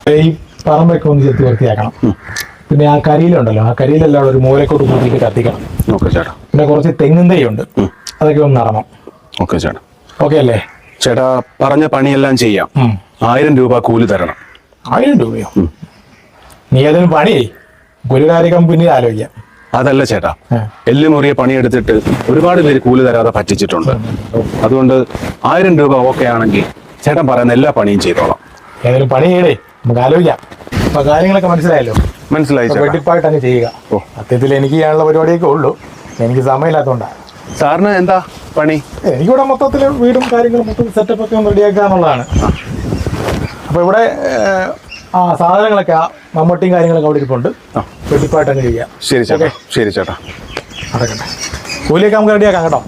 ഈ പറമ്പൊക്കെ ഒന്ന് ചെത്തി വൃത്തിയാക്കണം. പിന്നെ ആ കരിയിലുണ്ടല്ലോ, ആ കരിയിലെല്ലാം ഒരു മൂലക്കോട്ട് കൂട്ടിയിട്ട് കത്തിക്കണം. ഓക്കെ ചേട്ടാ. പിന്നെ കുറച്ച് തെങ്ങും തൈ ഉണ്ട്, അതൊക്കെ ഒന്ന് നടണം. ഓക്കെ ചേട്ടാ. ഓക്കെ അല്ലേ ചേട്ടാ? പറഞ്ഞ പണിയെല്ലാം ചെയ്യാം. 1000 രൂപ കൂലി തരണം. 1000 രൂപയോ? നീ അതിന് പണി ഒരു കാര്യം പിന്നീട് ആലോചിക്കാം. അതല്ല ചേട്ടാ, എല്ലുമുറിയെ പണിയെടുത്തിട്ട് ഒരുപാട് പേര് കൂലി തരാതെ പറ്റിച്ചിട്ടുണ്ട്. അതുകൊണ്ട് 1000 രൂപ ഓക്കെ ആണെങ്കിൽ ചേട്ടൻ പറയുന്ന എല്ലാ പണിയും ചെയ്തോളാം. ഏതായാലും പണി ചെയ്യടേ, നമുക്ക് ആലോചിക്കാം. അപ്പൊ കാര്യങ്ങളൊക്കെ മനസ്സിലായല്ലോ? മനസ്സിലായി. വെട്ടിപ്പായിട്ട് അങ്ങ് ചെയ്യുക. സത്യത്തിൽ എനിക്ക് ചെയ്യാനുള്ള പരിപാടിയൊക്കെ ഉള്ളൂ, എനിക്ക് സമയമില്ലാത്തതുകൊണ്ടാണ്. സാറിന് എന്താ പണി? എനിക്കിവിടെ മൊത്തത്തിൽ വീടും കാര്യങ്ങളും മൊത്തത്തിൽ സെറ്റപ്പ് ഒക്കെ ഒന്ന് റെഡിയാക്കുക എന്നുള്ളതാണ്. അപ്പൊ ഇവിടെ സാധനങ്ങളൊക്കെ മമ്മൂട്ടിയും കാര്യങ്ങളൊക്കെ അവിടെ ഇരിപ്പുണ്ട്. വെട്ടിപ്പായിട്ട് അങ്ങ് ചെയ്യാം. ശരി ചേട്ടാ. ശരി ചേട്ടാ. അതൊക്കെ കൂലിയൊക്കെ നമുക്ക് റെഡിയാക്കാം കേട്ടോ.